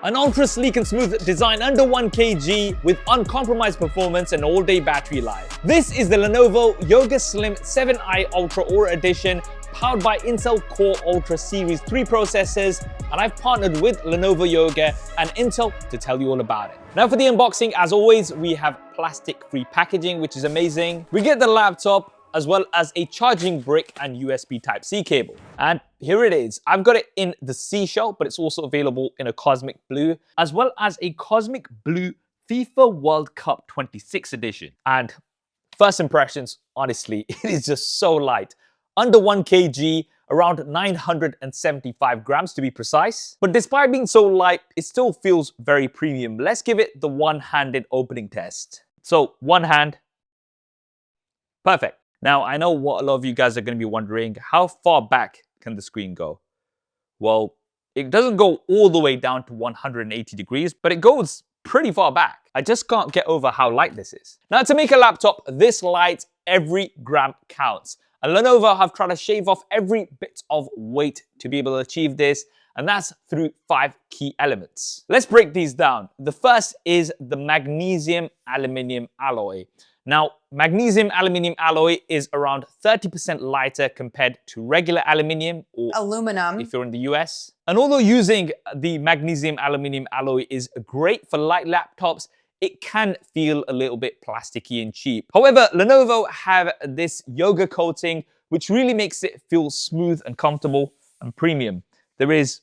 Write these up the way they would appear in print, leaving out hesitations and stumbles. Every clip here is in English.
An ultra sleek and smooth design under 1 kg with uncompromised performance and all-day battery life. This is the Lenovo Yoga Slim 7i Ultra Aura Edition, powered by Intel Core Ultra Series 3 processors, and I've partnered with Lenovo Yoga and Intel to tell you all about it. Now for the unboxing, as always, we have plastic-free packaging, which is amazing. We get the laptop, as well as a charging brick and USB Type-C cable. And here it is. I've got it in the seashell, but it's also available in a cosmic blue, as well as a cosmic blue FIFA World Cup 26 edition. And first impressions, honestly, it is just so light. Under 1 kg, around 975 grams to be precise. But despite being so light, it still feels very premium. Let's give it the one-handed opening test. So one hand, perfect. Now, I know what a lot of you guys are going to be wondering, how far back can the screen go? Well, it doesn't go all the way down to 180 degrees, but it goes pretty far back. I just can't get over how light this is. Now, to make a laptop this light, every gram counts. And Lenovo have tried to shave off every bit of weight to be able to achieve this, and that's through 5 key elements. Let's break these down. The first is the magnesium aluminium alloy. Now, magnesium aluminium alloy is around 30% lighter compared to regular aluminium or aluminum if you're in the US. And although using the magnesium aluminium alloy is great for light laptops, it can feel a little bit plasticky and cheap. However, Lenovo have this yoga coating, which really makes it feel smooth and comfortable and premium. There is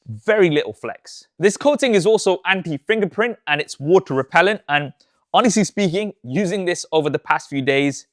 very little flex. This coating is also anti-fingerprint and it's water repellent, and honestly speaking, using this over the past few days,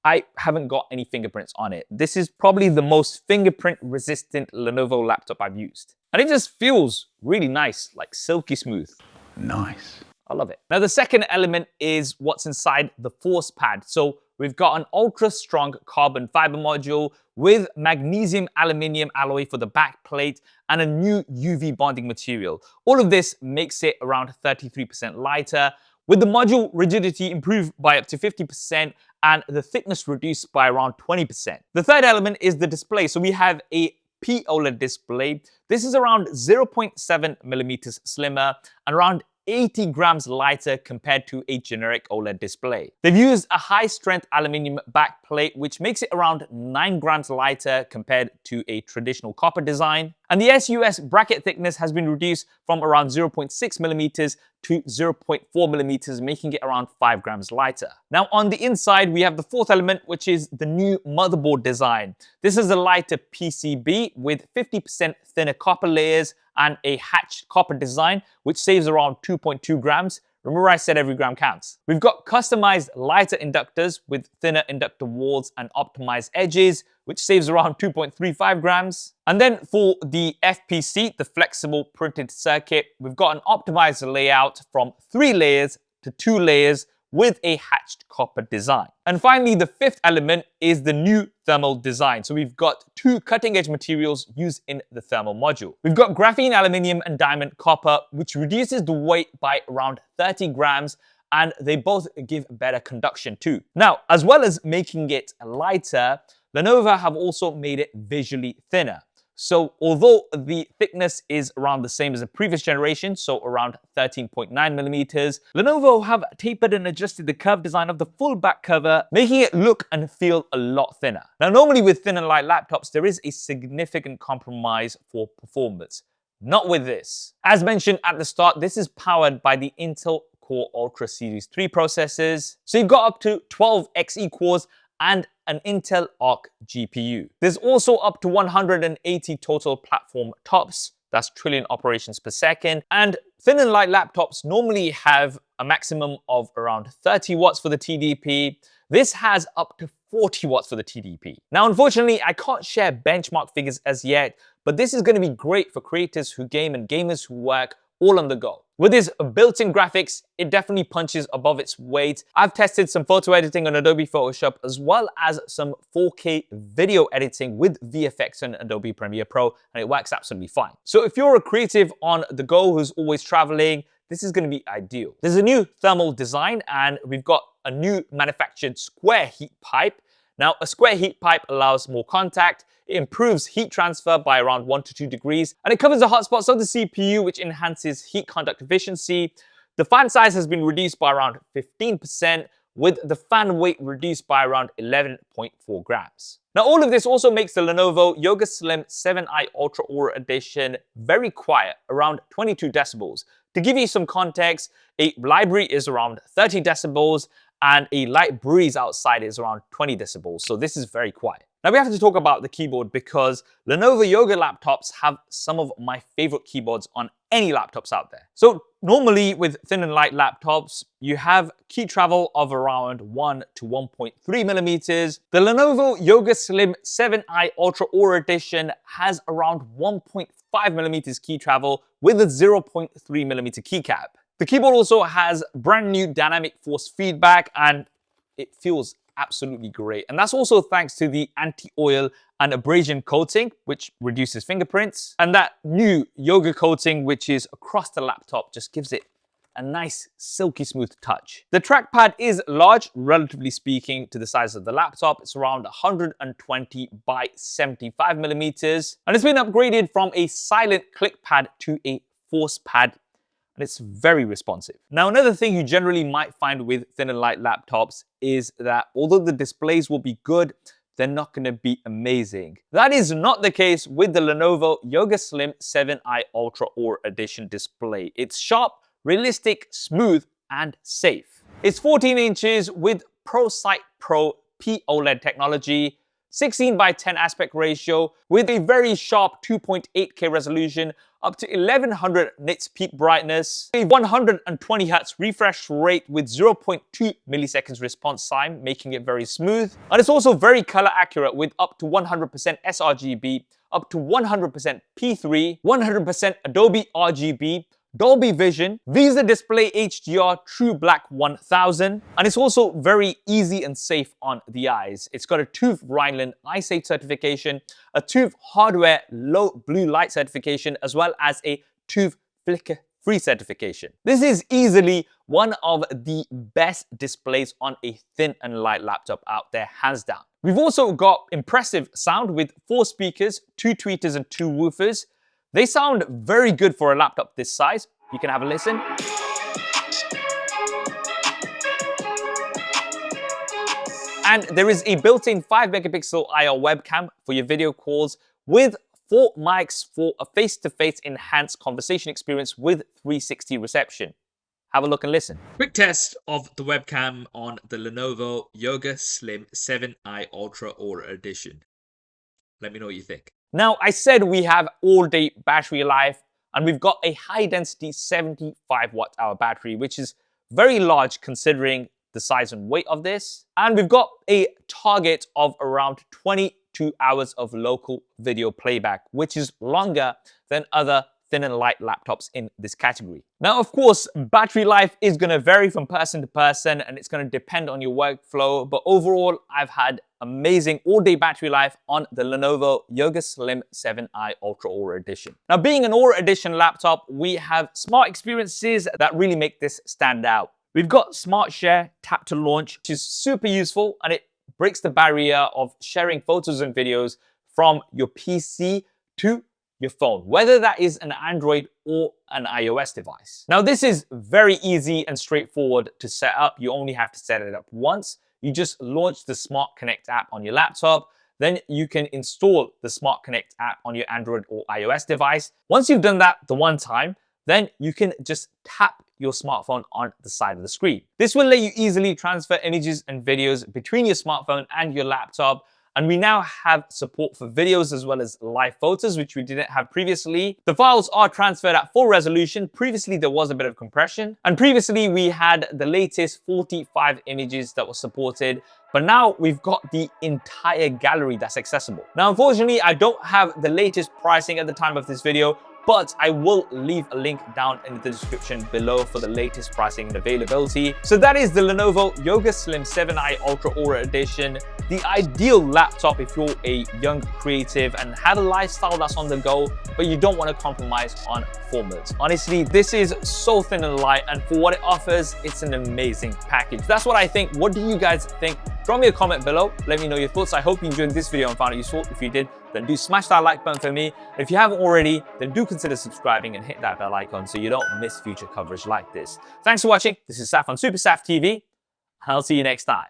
I haven't got any fingerprints on it. This is probably the most fingerprint resistant Lenovo laptop I've used. And it just feels really nice, like silky smooth. Nice. I love it. Now the second element is what's inside the force pad. So we've got an ultra strong carbon fiber module with magnesium aluminium alloy for the back plate and a new UV bonding material. All of this makes it around 33% lighter, with the module rigidity improved by up to 50% and the thickness reduced by around 20%. The third element is the display. So we have a POLED display. This is around 0.7 millimeters slimmer and around 80 grams lighter compared to a generic OLED display. They've used a high-strength aluminium backplate, which makes it around 9 grams lighter compared to a traditional copper design. And the SUS bracket thickness has been reduced from around 0.6 millimeters to 0.4 millimeters, making it around 5 grams lighter. Now on the inside, we have the fourth element, which is the new motherboard design. This is a lighter PCB with 50% thinner copper layers and a hatched copper design, which saves around 2.2 grams. Remember I said every gram counts. We've got customized lighter inductors with thinner inductor walls and optimized edges, which saves around 2.35 grams. And then for the FPC, the flexible printed circuit, we've got an optimized layout from 3 layers to 2 layers with a hatched copper design. And finally, the fifth element is the new thermal design. So we've got 2 cutting-edge materials used in the thermal module. We've got graphene aluminium and diamond copper, which reduces the weight by around 30 grams, and they both give better conduction too. Now, as well as making it lighter, Lenovo have also made it visually thinner. So although the thickness is around the same as the previous generation, so around 13.9 millimeters, Lenovo have tapered and adjusted the curved design of the full back cover, making it look and feel a lot thinner. Now, normally with thin and light laptops, there is a significant compromise for performance. Not with this. As mentioned at the start, this is powered by the Intel Core Ultra Series 3 processors. So you've got up to 12 Xe cores and an Intel Arc GPU. There's also up to 180 total platform TOPS, that's trillion operations per second, and thin and light laptops normally have a maximum of around 30 watts for the TDP. This has up to 40 watts for the TDP. Now, unfortunately, I can't share benchmark figures as yet, but this is going to be great for creators who game and gamers who work all on the go. With its built-in graphics, it definitely punches above its weight. I've tested some photo editing on Adobe Photoshop as well as some 4K video editing with VFX and Adobe Premiere Pro, and it works absolutely fine. So if you're a creative on the go who's always traveling, this is going to be ideal. There's a new thermal design and we've got a new manufactured square heat pipe. Now, a square heat pipe allows more contact, it improves heat transfer by around 1 to 2 degrees, and it covers the hotspots of the CPU, which enhances heat conduct efficiency. The fan size has been reduced by around 15%, with the fan weight reduced by around 11.4 grams. Now, all of this also makes the Lenovo Yoga Slim 7i Ultra Aura Edition very quiet, around 22 decibels. To give you some context, a library is around 30 decibels, and a light breeze outside is around 20 decibels, so this is very quiet. Now we have to talk about the keyboard because Lenovo Yoga laptops have some of my favorite keyboards on any laptops out there. So normally with thin and light laptops, you have key travel of around 1 to 1.3 millimeters. The Lenovo Yoga Slim 7i Ultra Aura Edition has around 1.5 millimeters key travel with a 0.3 millimeter keycap. The keyboard also has brand new dynamic force feedback and it feels absolutely great. And that's also thanks to the anti-oil and abrasion coating, which reduces fingerprints. And that new yoga coating, which is across the laptop, just gives it a nice silky smooth touch. The trackpad is large, relatively speaking, to the size of the laptop. It's around 120 by 75 millimeters. And it's been upgraded from a silent click pad to a force pad, and it's very responsive. Now, another thing you generally might find with thin and light laptops is that although the displays will be good, they're not going to be amazing. That is not the case with the Lenovo Yoga Slim 7i Ultra Aura Edition display. It's sharp, realistic, smooth, and safe. It's 14 inches with Puresight Pro OLED technology, 16 by 10 aspect ratio with a very sharp 2.8K resolution, up to 1100 nits peak brightness, a 120 Hz refresh rate with 0.2 milliseconds response time, making it very smooth. And it's also very color accurate with up to 100% sRGB, up to 100% P3, 100% Adobe RGB, Dolby Vision, VISA Display HDR True Black 1000, and it's also very easy and safe on the eyes. It's got a TÜV Rheinland EyeSafe certification, a TÜV Hardware Low Blue Light certification, as well as a TÜV Flicker Free certification. This is easily one of the best displays on a thin and light laptop out there, hands down. We've also got impressive sound with 4 speakers, 2 tweeters and 2 woofers. They sound very good for a laptop this size. You can have a listen. And there is a built-in 5 megapixel IR webcam for your video calls with 4 mics for a face-to-face enhanced conversation experience with 360 reception. Have a look and listen. Quick test of the webcam on the Lenovo Yoga Slim 7i Ultra Aura Edition. Let me know what you think. Now, I said we have all-day battery life, and we've got a high-density 75 watt-hour battery, which is very large considering the size and weight of this. And we've got a target of around 22 hours of local video playback, which is longer than other thin and light laptops in this category. Now, of course, battery life is going to vary from person to person, and it's going to depend on your workflow. But overall, I've had amazing all-day battery life on the Lenovo Yoga Slim 7i Ultra Aura Edition. Now, being an Aura Edition laptop, we have smart experiences that really make this stand out. We've got Smart Share Tap to Launch, which is super useful, and it breaks the barrier of sharing photos and videos from your PC to your phone, whether that is an Android or an iOS device. Now, this is very easy and straightforward to set up. You only have to set it up once. You just launch the Smart Connect app on your laptop. Then you can install the Smart Connect app on your Android or iOS device. Once you've done that the one time, then you can just tap your smartphone on the side of the screen. This will let you easily transfer images and videos between your smartphone and your laptop. And we now have support for videos as well as live photos, which we didn't have previously. The files are transferred at full resolution. Previously, there was a bit of compression. And previously, we had the latest 45 images that were supported. But now we've got the entire gallery that's accessible. Now, unfortunately, I don't have the latest pricing at the time of this video, but I will leave a link down in the description below for the latest pricing and availability. So that is the Lenovo Yoga Slim 7i Ultra Aura Edition, the ideal laptop if you're a young creative and have a lifestyle that's on the go, but you don't want to compromise on performance. Honestly, this is so thin and light, and for what it offers, it's an amazing package. That's what I think. What do you guys think? Drop me a comment below. Let me know your thoughts. I hope you enjoyed this video and found it useful. If you did, then do smash that like button for me. If you haven't already, then do consider subscribing and hit that bell icon so you don't miss future coverage like this. Thanks for watching. This is Saf on SuperSaf TV. I'll see you next time.